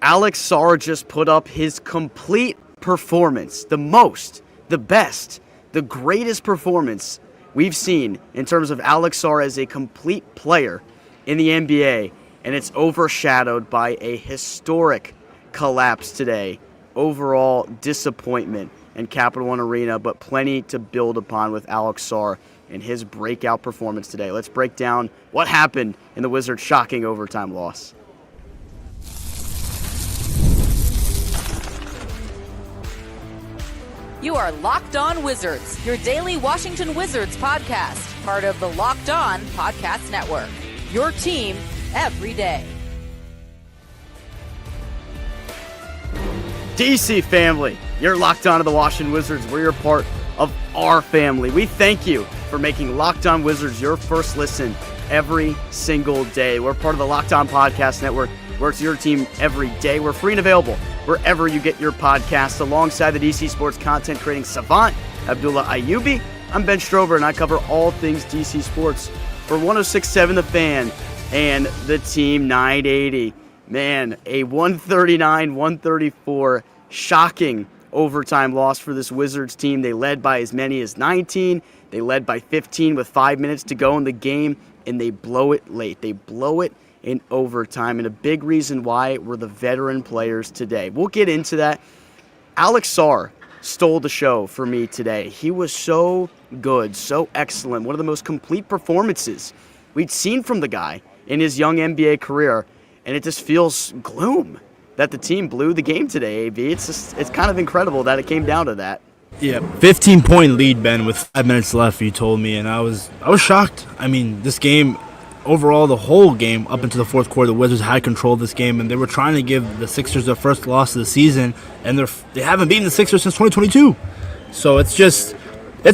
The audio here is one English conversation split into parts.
Alex Sarr just put up his complete performance, the best, the greatest performance we've seen in terms of Alex Sarr as a complete player in the NBA, and it's overshadowed by a historic collapse today. Overall disappointment in Capital One Arena, but plenty to build upon with Alex Sarr and his breakout performance today. Let's break down what happened in the Wizards' shocking overtime loss. You are Locked On Wizards, your daily Washington Wizards podcast, part of the Locked On Podcast Network. Your team every day. DC family, you're locked on to the Washington Wizards. We're your part of our family. We thank you for making Locked On Wizards your first listen every single day. We're part of the Locked On Podcast Network, where it's your team every day. We're free and available wherever you get your podcasts, alongside the DC sports content creating savant, Abdullah Ayubi. I'm Ben Strober, and I cover all things DC sports for 106.7 The Fan and the Team 980. Man, a 139-134 shocking overtime loss for this Wizards team. They led by as many as 19. They led by 15 with 5 minutes to go in the game, and they blow it late. They blow it in overtime, and a big reason why were the veteran players today. We'll get into that. Alex Sarr stole the show for me today. He was so good, so excellent. One of the most complete performances we'd seen from the guy in his young NBA career, and it just feels gloom that the team blew the game today, AB. It's kind of incredible that it came down to that. Yeah, 15-point lead, Ben, with 5 minutes left, you told me, and I was shocked. I mean, this game, overall, the whole game up into the fourth quarter, the Wizards had control of this game, and they were trying to give the Sixers their first loss of the season, and they haven't beaten the Sixers since 2022. So it's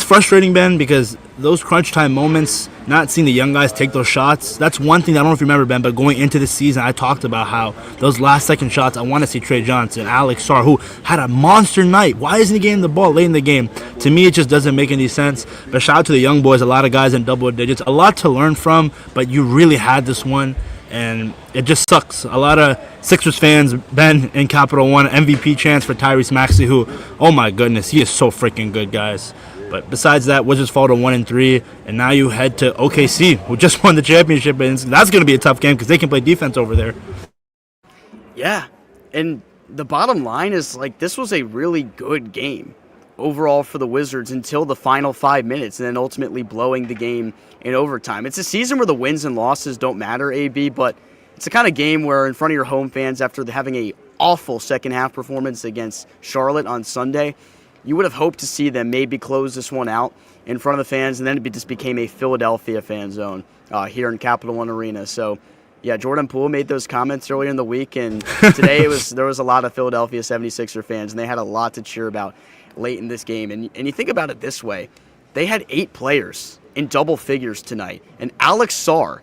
frustrating, Ben, because those crunch time moments, not seeing the young guys take those shots, that's one thing I don't know if you remember, Ben, but going into this season, I talked about how those last second shots, I want to see Trey Johnson, Alex Sarr, who had a monster night. Why isn't he getting the ball late in the game? To me, it just doesn't make any sense. But shout out to the young boys, a lot of guys in double digits, a lot to learn from, but you really had this one, and it just sucks. A lot of Sixers fans, Ben, in Capital One, MVP chance for Tyrese Maxey, who, oh my goodness, he is so freaking good, guys. But besides that, Wizards fall to 1-3, and now you head to OKC, who just won the championship, and that's going to be a tough game because they can play defense over there. Yeah, and the bottom line is, this was a really good game overall for the Wizards until the final 5 minutes, and then ultimately blowing the game in overtime. It's a season where the wins and losses don't matter, AB, but it's the kind of game where in front of your home fans, after having an awful second-half performance against Charlotte on Sunday, you would have hoped to see them maybe close this one out in front of the fans, and then it just became a Philadelphia fan zone here in Capital One Arena. So, yeah, Jordan Poole made those comments earlier in the week, and today there was a lot of Philadelphia 76er fans, and they had a lot to cheer about late in this game. And you think about it this way. They had 8 players in double figures tonight, and Alex Sarr,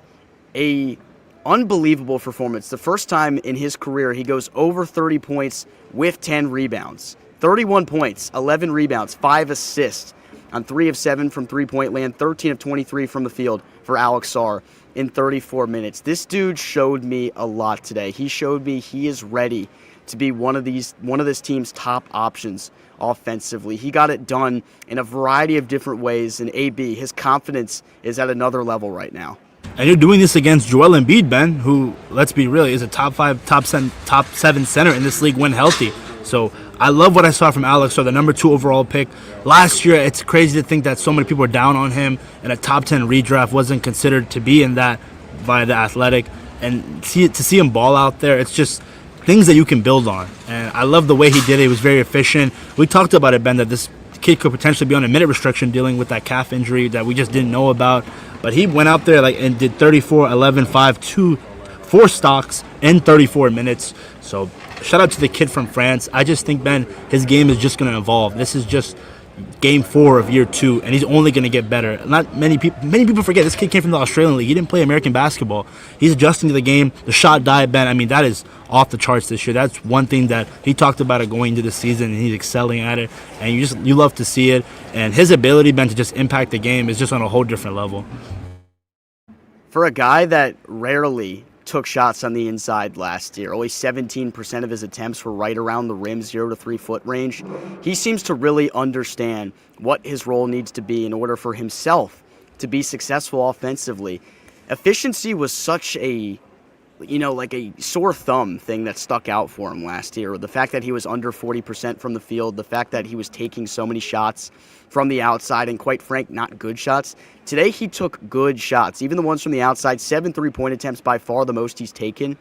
a unbelievable performance. The first time in his career he goes over 30 points with 10 rebounds. 31 points, 11 rebounds, 5 assists on 3 of 7 from three-point land, 13 of 23 from the field for Alex Sarr in 34 minutes. This dude showed me a lot today. He showed me he is ready to be one of this team's top options offensively. He got it done in a variety of different ways, and AB, his confidence is at another level right now. And you're doing this against Joel Embiid, Ben, who, let's be real, is a top 5, top 7 center in this league when healthy. So I love what I saw from Alex Sarr, the number 2 overall pick. Last year, it's crazy to think that so many people were down on him, and a top 10 redraft wasn't considered to be in that by The Athletic. And to see him ball out there, it's just things that you can build on. And I love the way he did it. He was very efficient. We talked about it, Ben, that this kid could potentially be on a minute restriction dealing with that calf injury that we just didn't know about. But he went out there and did 34, 11, 5, 2, 4 stocks in 34 minutes. So shout out to the kid from France. I just think, Ben, his game is just going to evolve. This is just game 4 of year 2, and he's only going to get better. Not many people forget this kid came from the Australian League. He didn't play American basketball. He's adjusting to the game. The shot diet, Ben, I mean, that is off the charts this year. That's one thing that he talked about it going into the season, and he's excelling at it. And you love to see it. And his ability, Ben, to just impact the game is just on a whole different level. For a guy that rarely took shots on the inside last year. Only 17% of his attempts were right around the rim, 0 to 3 foot range. He seems to really understand what his role needs to be in order for himself to be successful offensively. Efficiency was such a, like a sore thumb thing that stuck out for him last year. The fact that he was under 40% from the field, the fact that he was taking so many shots from the outside, and quite frank, not good shots. Today he took good shots, even the ones from the outside. 7 3-point attempts, by far the most he's taken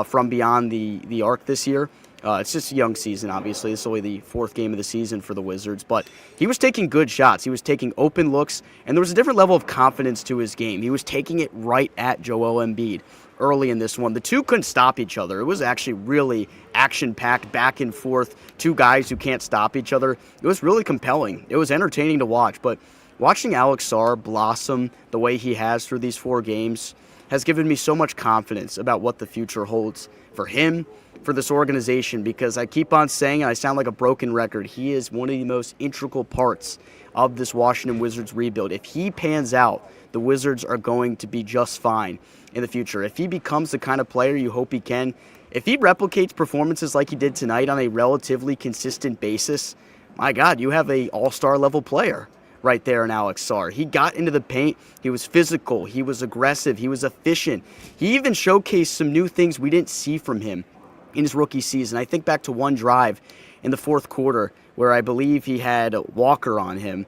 from beyond the arc this year. It's just a young season, obviously. This is only the 4th game of the season for the Wizards, but he was taking good shots. He was taking open looks, and there was a different level of confidence to his game. He was taking it right at Joel Embiid early in this one. The two couldn't stop each other. It was actually really action-packed, back and forth, two guys who can't stop each other. It was really compelling. It was entertaining to watch, but watching Alex Sarr blossom the way he has through these 4 games has given me so much confidence about what the future holds for him, for this organization, because I keep on saying, and I sound like a broken record, he is one of the most integral parts of this Washington Wizards rebuild. If he pans out, the Wizards are going to be just fine in the future. If he becomes the kind of player you hope he can, if he replicates performances like he did tonight on a relatively consistent basis, my God, you have a all-star level player right there in Alex Sarr. He got into the paint. He was physical. He was aggressive. He was efficient. He even showcased some new things we didn't see from him in his rookie season. I think back to one drive in the 4th quarter where I believe he had Walker on him.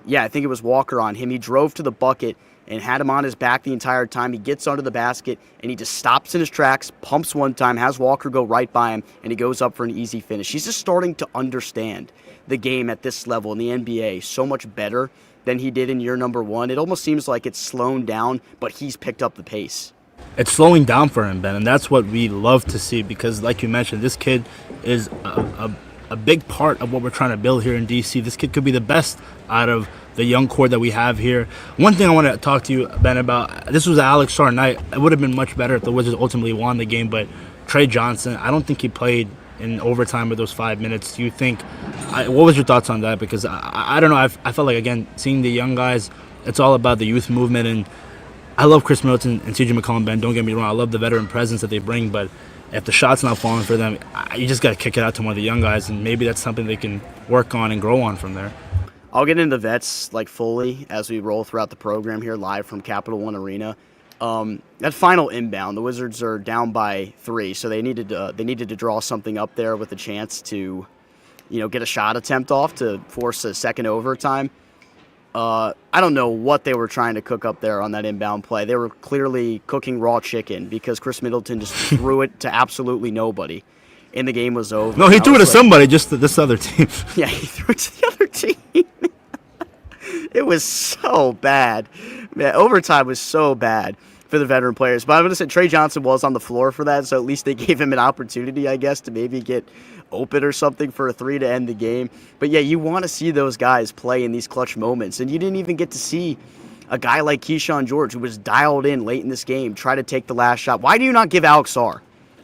Yeah, I think it was Walker on him. He drove to the bucket and had him on his back the entire time. He gets under the basket, and he just stops in his tracks, pumps one time, has Walker go right by him, and he goes up for an easy finish. He's just starting to understand the game at this level in the NBA so much better than he did in year number 1. It almost seems like it's slowed down, but he's picked up the pace. It's slowing down for him, Ben, and that's what we love to see because, like you mentioned, this kid is a big part of what we're trying to build here in DC. This kid could be the best out of the young core that we have here. One thing I want to talk to you, Ben, about, this was Alex Sarr night. It would have been much better if the Wizards ultimately won the game, but Trey Johnson, I don't think he played in overtime with those 5 minutes. Do you think, what was your thoughts on that? Because I don't know, I felt like, again, seeing the young guys, it's all about the youth movement, and I love Chris Middleton and CJ McCollum, Ben, don't get me wrong. I love the veteran presence that they bring, but if the shot's not falling for them, you just got to kick it out to one of the young guys, and maybe that's something they can work on and grow on from there. I'll get into vets fully as we roll throughout the program here live from Capital One Arena. That final inbound, the Wizards are down by 3, so they needed to draw something up there with a chance to, get a shot attempt off to force a second overtime. I don't know what they were trying to cook up there on that inbound play. They were clearly cooking raw chicken because Chris Middleton just threw it to absolutely nobody, and the game was over. No, he threw it to somebody, just to this other team. Yeah, he threw it to the other team. It was so bad. Man, overtime was so bad for the veteran players. But I'm going to say Trey Johnson was on the floor for that, so at least they gave him an opportunity, I guess, to maybe get open or something for a 3 to end the game. But yeah, you want to see those guys play in these clutch moments, and you didn't even get to see a guy like Keyshawn George, who was dialed in late in this game, try to take the last shot. Why do you not give Alex Sarr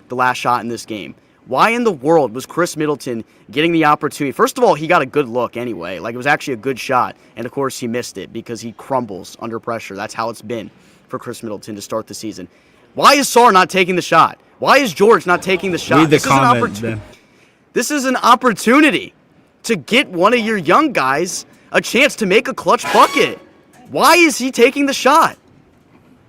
the last shot in this game? Why in the world was Chris Middleton getting the opportunity? First of all, he got a good look anyway. It was actually a good shot. And, of course, he missed it because he crumbles under pressure. That's how it's been for Chris Middleton to start the season. Why is Sarr not taking the shot? Why is George not taking the shot? Read the comment, Ben. This is an opportunity to get one of your young guys a chance to make a clutch bucket. Why is he taking the shot?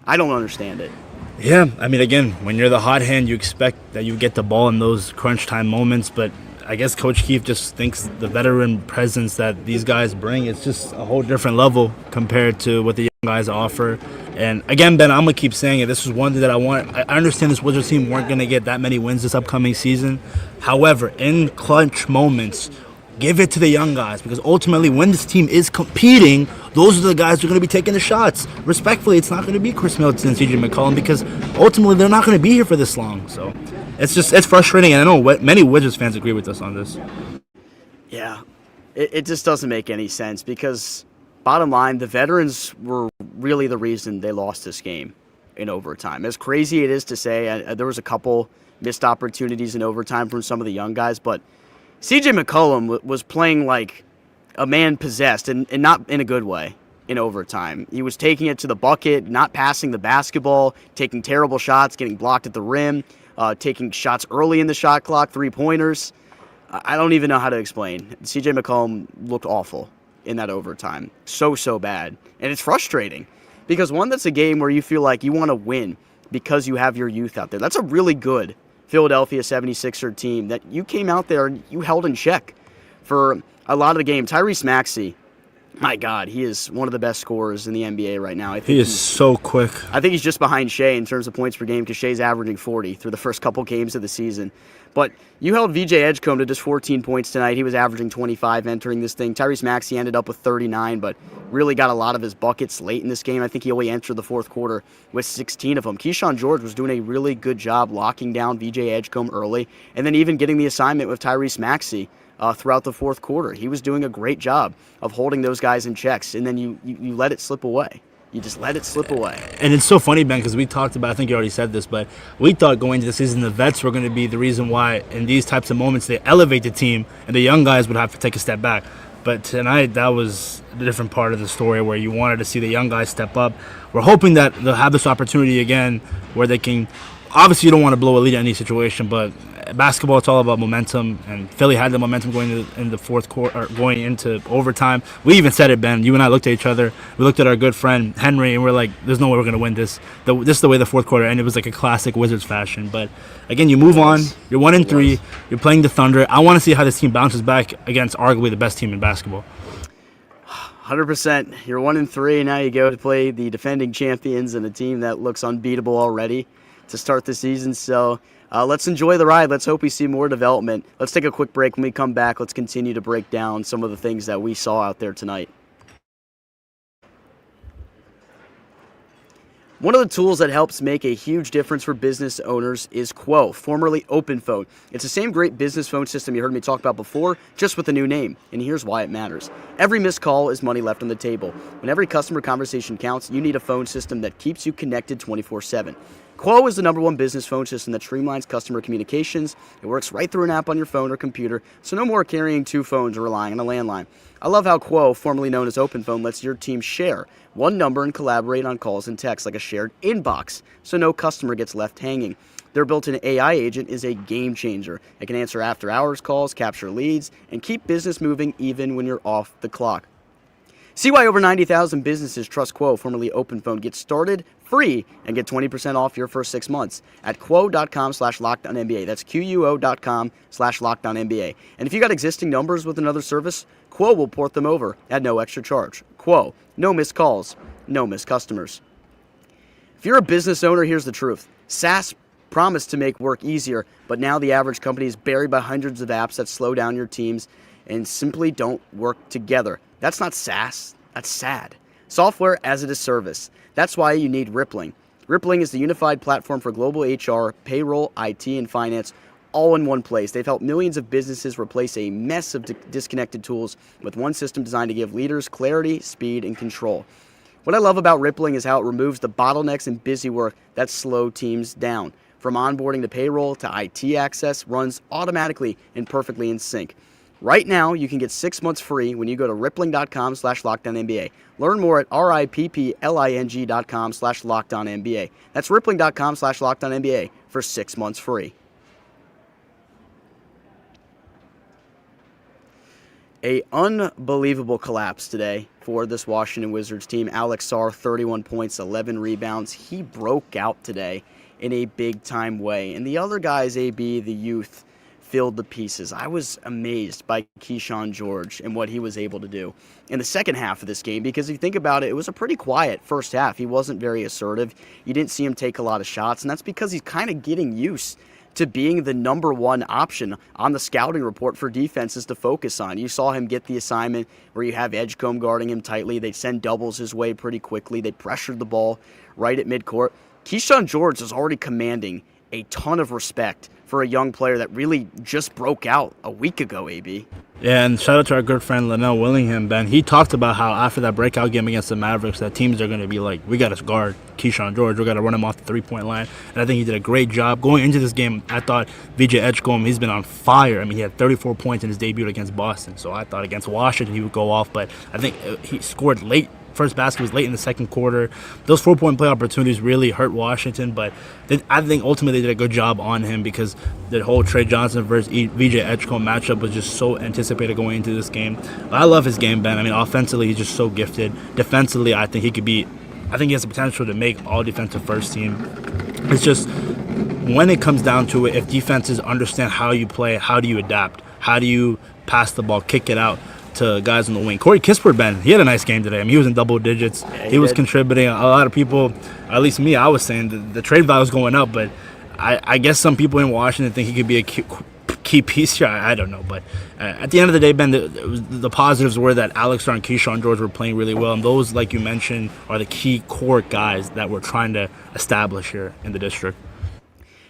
I don't understand it. Yeah, I mean, again, when you're the hot hand, you expect that you get the ball in those crunch time moments, but I guess Coach Keefe just thinks the veteran presence that these guys bring is just a whole different level compared to what the young guys offer. And again, Ben, I'm going to keep saying it. This is one thing that I want. I understand this Wizards team weren't going to get that many wins this upcoming season. However, in clutch moments, give it to the young guys, because ultimately when this team is competing, those are the guys who are going to be taking the shots. Respectfully, it's not going to be Chris Middleton and CJ McCollum, because ultimately they're not going to be here for this long. So it's frustrating, and I know many Wizards fans agree with us on this. Yeah, it just doesn't make any sense, because bottom line, the veterans were really the reason they lost this game in overtime. As crazy it is to say, there was a couple missed opportunities in overtime from some of the young guys, but CJ McCollum was playing like a man possessed, and not in a good way. in overtime. He was taking it to the bucket, not passing the basketball, taking terrible shots, getting blocked at the rim, taking shots early in the shot clock, three-pointers. I don't even know how to explain. CJ McCollum looked awful in that overtime. So bad. And it's frustrating because, one, that's a game where you feel like you want to win because you have your youth out there. That's a really good Philadelphia 76er team that you came out there and you held in check for a lot of the game. Tyrese Maxey, my God, he is one of the best scorers in the NBA right now. I think he is so quick. I think he's just behind Shea in terms of points per game because Shea's averaging 40 through the first couple games of the season. But you held VJ Edgecombe to just 14 points tonight. He was averaging 25 entering this thing. Tyrese Maxey ended up with 39, but really got a lot of his buckets late in this game. I think he only entered the fourth quarter with 16 of them. Keyshawn George was doing a really good job locking down VJ Edgecombe early, and then even getting the assignment with Tyrese Maxey throughout the fourth quarter. He was doing a great job of holding those guys in checks, and then you let it slip away. You just let it slip away. And it's so funny, Ben, because we talked about, I think you already said this, but we thought going into the season the vets were going to be the reason why in these types of moments they elevate the team and the young guys would have to take a step back. But tonight, that was a different part of the story where you wanted to see the young guys step up. We're hoping that they'll have this opportunity again where they can. Obviously, you don't want to blow a lead in any situation, but basketball, it's all about momentum, and Philly had the momentum going in the fourth quarter, or going into overtime. We even said it, Ben. You and I looked at each other. We looked at our good friend Henry, and we're like, "There's no way we're going to win this." This is the way the fourth quarter ended. It was like a classic Wizards fashion. But again, you move on. You're 1-3. You're playing the Thunder. I want to see how this team bounces back against arguably the best team in basketball. 100%. You're 1-3. Now you go to play the defending champions and a team that looks unbeatable already to start the season. So let's enjoy the ride. Let's hope we see more development. Let's take a quick break. When we come back, let's continue to break down some of the things that we saw out there tonight. One of the tools that helps make a huge difference for business owners is Quo, formerly OpenPhone. It's the same great business phone system you heard me talk about before, just with a new name. And here's why it matters. Every missed call is money left on the table. When every customer conversation counts, you need a phone system that keeps you connected 24/7. Quo is the #1 business phone system that streamlines customer communications. It works right through an app on your phone or computer, so no more carrying two phones or relying on a landline. I love how Quo, formerly known as OpenPhone, lets your team share one number and collaborate on calls and texts like a shared inbox, so no customer gets left hanging. Their built-in AI agent is a game changer. It can answer after-hours calls, capture leads, and keep business moving even when you're off the clock. See why over 90,000 businesses trust Quo, formerly OpenPhone. Get started free and get 20% off your first 6 months at quo.com/LockedOnNBA. That's QUO.com/LockedOnNBA. And if you got existing numbers with another service, Quo will port them over at no extra charge. Quo, no missed calls, no missed customers. If you're a business owner, here's the truth. SaaS promised to make work easier, but now the average company is buried by hundreds of apps that slow down your teams and simply don't work together. That's not SaaS, that's sad. Software as a service. That's why you need Rippling. Rippling is the unified platform for global HR, payroll, IT, and finance, all in one place. They've helped millions of businesses replace a mess of disconnected tools with one system designed to give leaders clarity, speed, and control. What I love about Rippling is how it removes the bottlenecks and busy work that slow teams down. From onboarding to payroll to IT access, runs automatically and perfectly in sync. Right now, you can get 6 months free when you go to rippling.com/LockedOnNBA. Learn more at rippling.com/LockedOnNBA. That's rippling.com/LockedOnNBA for 6 months free. A unbelievable collapse today for this Washington Wizards team. Alex Sarr, 31 points, 11 rebounds. He broke out today in a big-time way. And the other guys, AB, the youth, filled the pieces. I was amazed by Keyshawn George and what he was able to do in the second half of this game, because if you think about it, it was a pretty quiet first half. He wasn't very assertive. You didn't see him take a lot of shots, and that's because he's kind of getting used to being the #1 option on the scouting report for defenses to focus on. You saw him get the assignment where you have Edgecombe guarding him tightly. They send doubles his way pretty quickly. They pressured the ball right at midcourt. Keyshawn George is already commanding a ton of respect for a young player that really just broke out a week ago, AB. Yeah, and shout out to our good friend Linnell Willingham, Ben. He talked about how after that breakout game against the Mavericks, that teams are going to be like, we got to guard Keyshawn George. We got to run him off the three-point line. And I think he did a great job. Going into this game, I thought VJ Edgecombe, he's been on fire. I mean, he had 34 points in his debut against Boston. So I thought against Washington he would go off. But I think he scored late first basket was late in the second quarter. Those 4-point play opportunities really hurt Washington, but I think ultimately they did a good job on him because the whole Trey Johnson versus VJ Edgecombe matchup was just so anticipated going into this game. I love his game, Ben. I mean, offensively, he's just so gifted. Defensively, I think he has the potential to make all defensive first team. It's just when it comes down to it, if defenses understand how you play, how do you adapt? How do you pass the ball, kick it out to guys on the wing? Corey Kispert, Ben, he had a nice game today. I mean, he was in double digits. Yeah, he was contributing. A lot of people, at least me, I was saying the trade value is going up, but I guess some people in Washington think he could be a key piece here. I don't know, but at the end of the day, Ben, the positives were that Alex Sarr and Keyshawn George were playing really well, and those, like you mentioned, are the key core guys that we're trying to establish here in the district.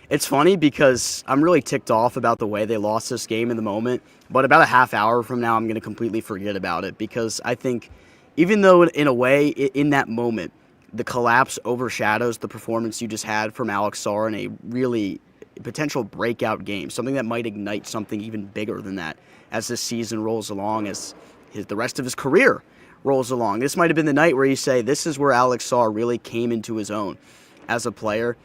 It's funny because I'm really ticked off about the way they lost this game in the moment, but about a half hour from now, I'm going to completely forget about it because I think even though in a way, in that moment, the collapse overshadows the performance you just had from Alex Sarr in a really potential breakout game, something that might ignite something even bigger than that as this season rolls along, as the rest of his career rolls along. This might have been the night where you say, this is where Alex Sarr really came into his own as a player.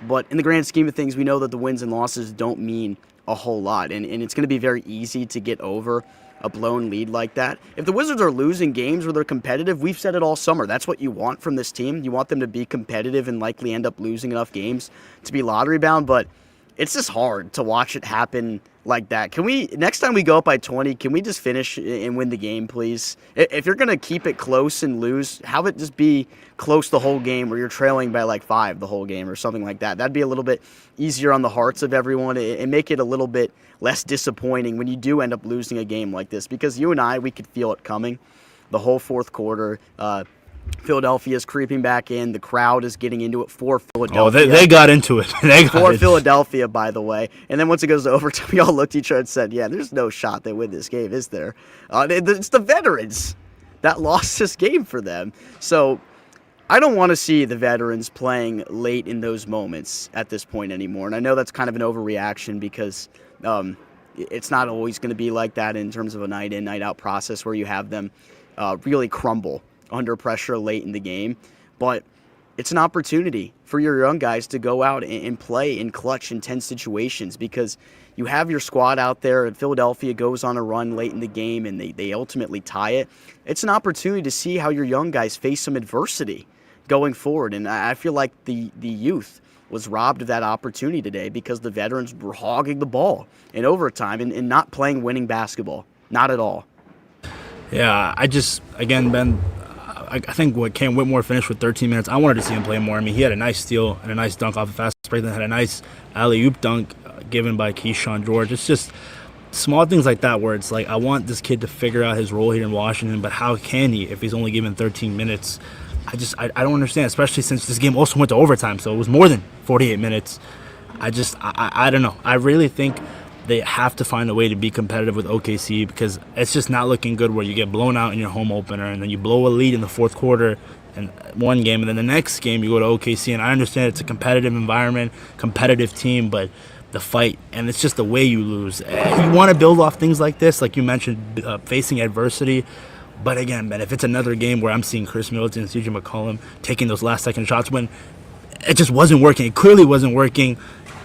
But in the grand scheme of things, we know that the wins and losses don't mean a whole lot. And it's going to be very easy to get over a blown lead like that. If the Wizards are losing games where they're competitive, we've said it all summer. That's what you want from this team. You want them to be competitive and likely end up losing enough games to be lottery bound. But it's just hard to watch it happen like that. Can we, next time we go up by 20, can we just finish and win the game, please? If you're going to keep it close and lose, have it just be close the whole game where you're trailing by like 5 the whole game or something like that. That'd be a little bit easier on the hearts of everyone and make it a little bit less disappointing when you do end up losing a game like this, because you and I, we could feel it coming the whole fourth quarter. Philadelphia's creeping back in. The crowd is getting into it for Philadelphia. Oh, they got into it. For Philadelphia, by the way. And then once it goes to overtime, we all looked at each other and said, yeah, there's no shot they win this game, is there? It's the veterans that lost this game for them. So I don't want to see the veterans playing late in those moments at this point anymore. And I know that's kind of an overreaction because it's not always going to be like that in terms of a night in, night out process where you have them really crumble under pressure late in the game, but it's an opportunity for your young guys to go out and play in clutch, intense situations, because you have your squad out there and Philadelphia goes on a run late in the game and they ultimately tie it. It's an opportunity to see how your young guys face some adversity going forward, and I feel like the youth was robbed of that opportunity today because the veterans were hogging the ball in overtime and not playing winning basketball. Not at all. Yeah, again, Ben, I think what Cam Whitmore finished with 13 minutes, I wanted to see him play more. I mean, he had a nice steal and a nice dunk off a fast break, then had a nice alley-oop dunk given by Keyshawn George. It's just small things like that where it's like, I want this kid to figure out his role here in Washington, but how can he if he's only given 13 minutes? I don't understand, especially since this game also went to overtime, so it was more than 48 minutes. I don't know. I really think they have to find a way to be competitive with OKC because it's just not looking good where you get blown out in your home opener and then you blow a lead in the fourth quarter in one game, and then the next game you go to OKC, and I understand it's a competitive environment, competitive team, but the fight, and it's just the way you lose. You want to build off things like this, like you mentioned, facing adversity. But again, man, if it's another game where I'm seeing Chris Middleton and CJ McCollum taking those last-second shots when it just wasn't working, it clearly wasn't working,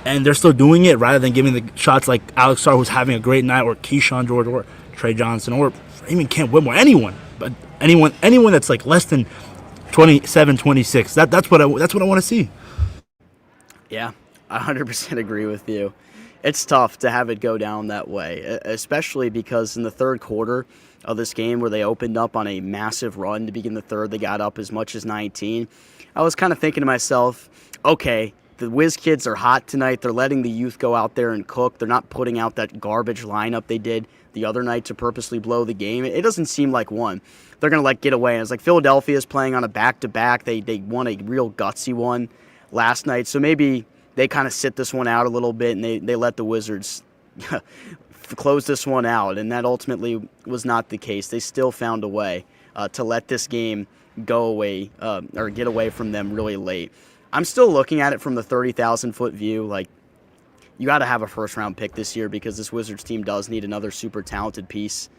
and they're still doing it rather than giving the shots like Alex Sarr, who's having a great night, or Keyshawn George, or Trey Johnson, or even Cam Whitmore, anyone, but anyone that's like less than 27, 26. That's what I want to see. Yeah, I 100% agree with you. It's tough to have it go down that way, especially because in the third quarter of this game where they opened up on a massive run to begin the third, they got up as much as 19. I was kind of thinking to myself, okay, the Wiz kids are hot tonight. They're letting the youth go out there and cook. They're not putting out that garbage lineup they did the other night to purposely blow the game. It doesn't seem like one they're going to get away. And it's like Philadelphia's playing on a back-to-back. They won a real gutsy one last night. So maybe they kind of sit this one out a little bit and they let the Wizards close this one out. And that ultimately was not the case. They still found a way to let this game go away or get away from them really late. I'm still looking at it from the 30,000-foot view. Like, you got to have a first-round pick this year because this Wizards team does need another super talented piece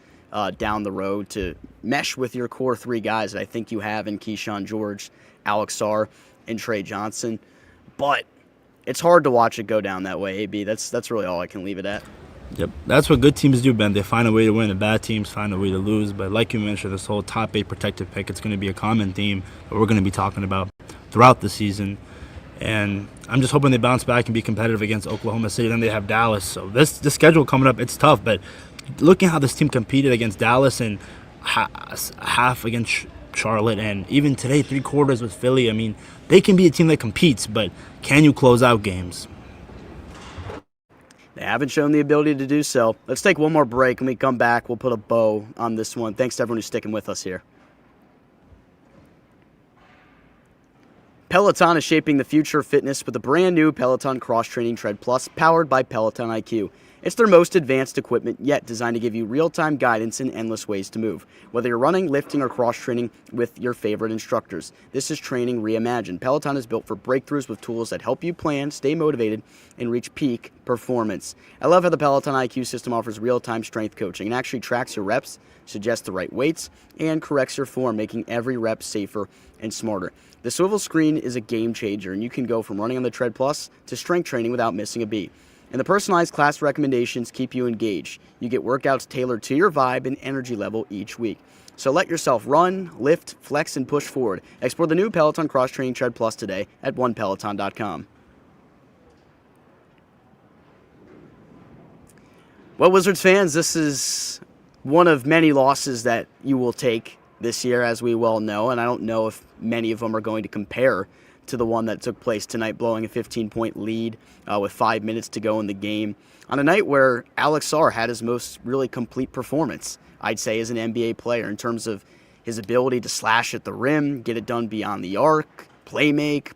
down the road to mesh with your core three guys that I think you have in Keyshawn George, Alex Sarr, and Trey Johnson. But it's hard to watch it go down that way, AB. That's really all I can leave it at. Yep, that's what good teams do, Ben. They find a way to win, and bad teams find a way to lose. But like you mentioned, this whole top 8 protected pick, it's going to be a common theme that we're going to be talking about throughout the season. And I'm just hoping they bounce back and be competitive against Oklahoma City. Then they have Dallas. So this schedule coming up, it's tough. But looking how this team competed against Dallas and half against Charlotte, and even today 3 quarters with Philly, I mean, they can be a team that competes, but can you close out games? They haven't shown the ability to do so. Let's take one more break. When we come back, we'll put a bow on this one. Thanks to everyone who's sticking with us here. Peloton is shaping the future of fitness with a brand new Peloton Cross Training Tread Plus powered by Peloton IQ. It's their most advanced equipment yet, designed to give you real-time guidance and endless ways to move. Whether you're running, lifting, or cross-training with your favorite instructors, this is training reimagined. Peloton is built for breakthroughs with tools that help you plan, stay motivated, and reach peak performance. I love how the Peloton IQ system offers real-time strength coaching and actually tracks your reps, suggests the right weights, and corrects your form, making every rep safer and smarter. The swivel screen is a game changer, and you can go from running on the Tread Plus to strength training without missing a beat. And the personalized class recommendations keep you engaged. You get workouts tailored to your vibe and energy level each week. So let yourself run, lift, flex, and push forward. Explore the new Peloton Cross Training Tread Plus today at onepeloton.com. Well, Wizards fans, this is one of many losses that you will take this year, as we well know, and I don't know if many of them are going to compare to the one that took place tonight, blowing a 15-point lead with 5 minutes to go in the game, on a night where Alex Sarr had his most really complete performance, I'd say, as an NBA player in terms of his ability to slash at the rim, get it done beyond the arc, play make,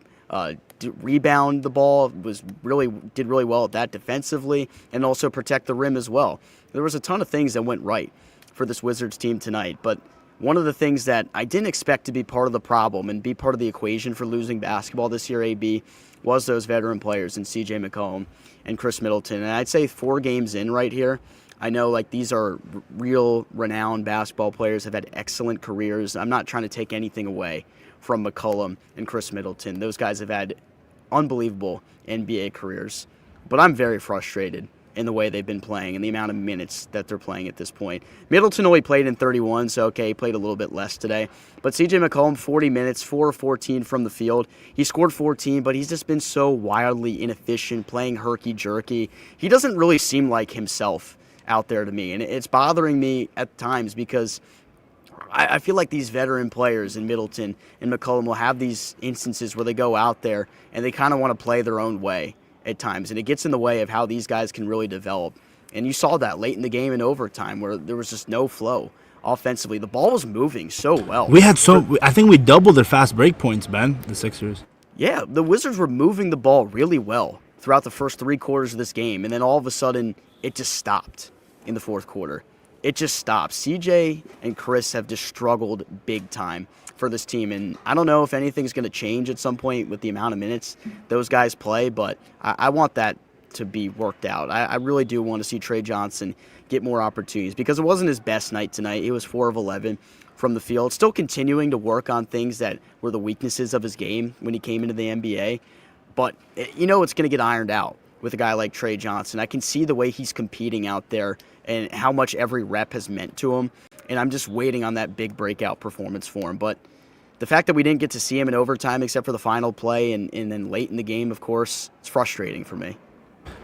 rebound the ball, did really well at that defensively, and also protect the rim as well. There was a ton of things that went right for this Wizards team tonight, but one of the things that I didn't expect to be part of the problem and be part of the equation for losing basketball this year, AB, was those veteran players in CJ McCollum and Chris Middleton. And I'd say 4 games in right here, I know like these are real renowned basketball players, have had excellent careers. I'm not trying to take anything away from McCollum and Chris Middleton. Those guys have had unbelievable NBA careers. But I'm very frustrated in the way they've been playing and the amount of minutes that they're playing at this point. Middleton only played in 31, so okay, he played a little bit less today. But CJ McCollum, 40 minutes, 4 of 14 from the field. He scored 14, but he's just been so wildly inefficient, playing herky-jerky. He doesn't really seem like himself out there to me, and it's bothering me at times because I feel like these veteran players in Middleton and McCollum will have these instances where they go out there and they kind of want to play their own way at times, and it gets in the way of how these guys can really develop. And you saw that late in the game in overtime where there was just no flow offensively. The ball was moving so well. I think we doubled their fast break points, Ben, the Sixers. Yeah, the Wizards were moving the ball really well throughout the first 3 quarters of this game, and then all of a sudden it just stopped in the fourth quarter. It just stopped. CJ and Chris have just struggled big time for this team, and I don't know if anything's going to change at some point with the amount of minutes those guys play, but I want that to be worked out. I really do want to see Trey Johnson get more opportunities because it wasn't his best night tonight. He was 4 of 11 from the field, still continuing to work on things that were the weaknesses of his game when he came into the NBA, but you know it's going to get ironed out with a guy like Trey Johnson. I can see the way he's competing out there and how much every rep has meant to him, and I'm just waiting on that big breakout performance for him. But the fact that we didn't get to see him in overtime except for the final play and then late in the game, of course, it's frustrating for me.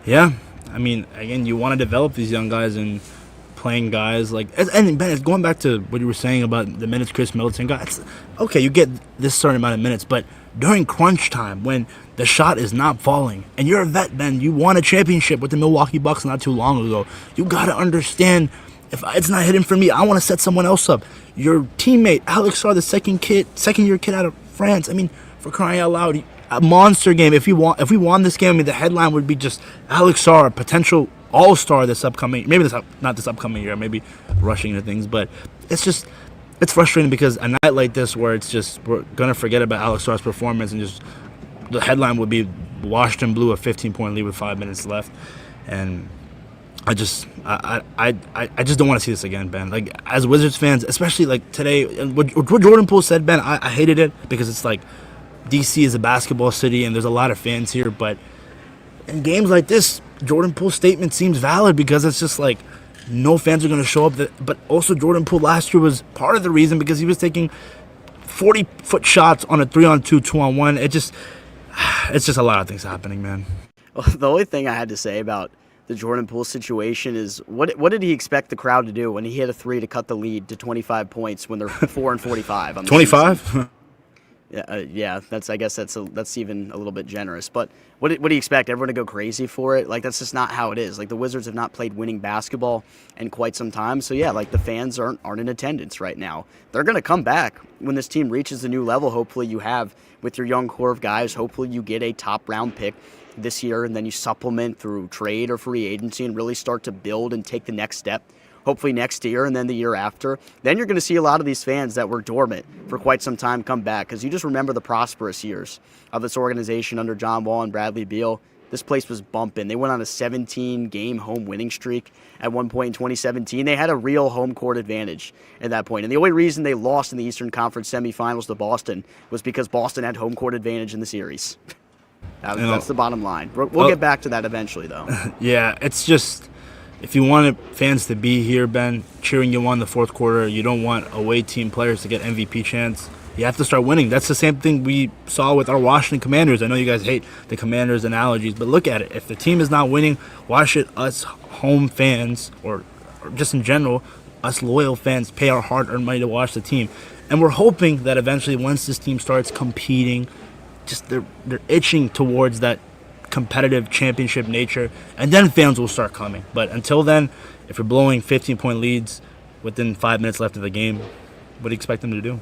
Yeah, I mean, again, you want to develop these young guys and playing guys like, and Ben, it's going back to what you were saying about the minutes Chris Middleton got. It's, okay, you get this certain amount of minutes, but during crunch time when the shot is not falling, and you're a vet, Ben, you won a championship with the Milwaukee Bucks not too long ago. You got to understand, if it's not hitting for me, I want to set someone else up. Your teammate, Alex Sarr, the second-year kid out of France, I mean, for crying out loud, a monster game. If we won this game, I mean, the headline would be just Alex Sarr, a potential all-star this upcoming, maybe not this upcoming year, maybe rushing into things, but it's frustrating because a night like this where it's just, we're going to forget about Alex Sarr's performance and just the headline would be Washington blew a 15-point lead with 5 minutes left. And I just don't want to see this again, Ben. Like, as Wizards fans, especially like today, and what Jordan Poole said, Ben, I hated it because it's like DC is a basketball city and there's a lot of fans here, but in games like this, Jordan Poole's statement seems valid because it's just like no fans are going to show up. But also Jordan Poole last year was part of the reason because he was taking 40-foot shots on a 3-on-2, 2-on-1. It's just a lot of things happening, man. Well, the only thing I had to say about the Jordan Poole situation is what did he expect the crowd to do when he hit a three to cut the lead to 25 points when they're 4-45 on the 25? Yeah, I guess that's even a little bit generous. But what do you expect? Everyone to go crazy for it? Like, that's just not how it is. Like, the Wizards have not played winning basketball in quite some time. So yeah, like, the fans aren't in attendance right now. They're gonna come back when this team reaches a new level. Hopefully you have with your young core of guys. Hopefully you get a top round pick this year, and then you supplement through trade or free agency and really start to build and take the next step. Hopefully next year and then the year after. Then you're going to see a lot of these fans that were dormant for quite some time come back, because you just remember the prosperous years of this organization under John Wall and Bradley Beal. This place was bumping. They went on a 17-game home winning streak at one point in 2017. They had a real home court advantage at that point. And the only reason they lost in the Eastern Conference semifinals to Boston was because Boston had home court advantage in the series. That's the bottom line. We'll get back to that eventually, though. Yeah, it's just, if you wanted fans to be here, Ben, cheering you on the fourth quarter, you don't want away team players to get MVP chance. You have to start winning. That's the same thing we saw with our Washington Commanders. I know you guys hate the Commanders analogies, but look at it. If the team is not winning, why should us home fans, or just in general, us loyal fans, pay our hard-earned money to watch the team? And we're hoping that eventually, once this team starts competing, just they're itching towards that competitive championship nature, and then fans will start coming. But until then, if you're blowing 15-point leads within 5 minutes left of the game, what do you expect them to do?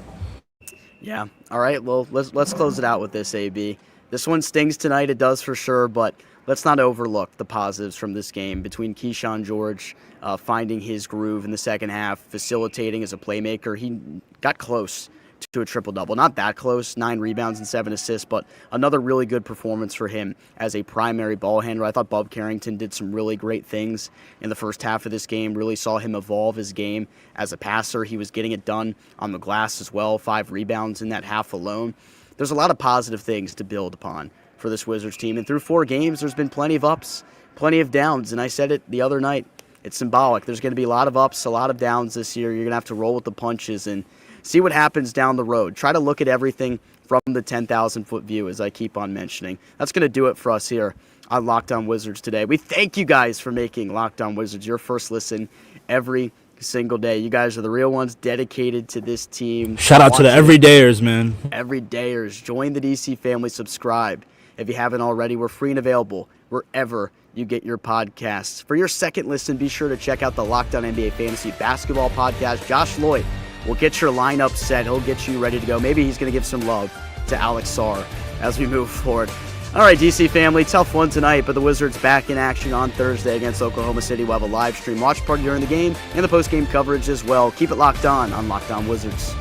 Yeah. All right. Well, let's close it out with this, AB. This one stings tonight. It does for sure, but let's not overlook the positives from this game between Keyshawn George finding his groove in the second half, facilitating as a playmaker. He got close to a triple-double. Not that close, 9 rebounds and 7 assists, but another really good performance for him as a primary ball handler. I thought Bub Carrington did some really great things in the first half of this game, really saw him evolve his game as a passer. He was getting it done on the glass as well, 5 rebounds in that half alone. There's a lot of positive things to build upon for this Wizards team, and through 4 games, there's been plenty of ups, plenty of downs, and I said it the other night, it's symbolic. There's going to be a lot of ups, a lot of downs this year. You're going to have to roll with the punches and see what happens down the road. Try to look at everything from the 10,000-foot view, as I keep on mentioning. That's going to do it for us here on Locked On Wizards today. We thank you guys for making Locked On Wizards your first listen every single day. You guys are the real ones dedicated to this team. Shout out to the everydayers, man. Everydayers. Join the DC family. Subscribe if you haven't already. We're free and available wherever you get your podcasts. For your second listen, be sure to check out the Locked On NBA Fantasy Basketball podcast. Josh Lloyd will get your lineup set. He'll get you ready to go. Maybe he's going to give some love to Alex Sarr as we move forward. All right, DC family, tough one tonight, but the Wizards back in action on Thursday against Oklahoma City. We'll have a live stream watch party during the game and the post-game coverage as well. Keep it locked on Locked On Wizards.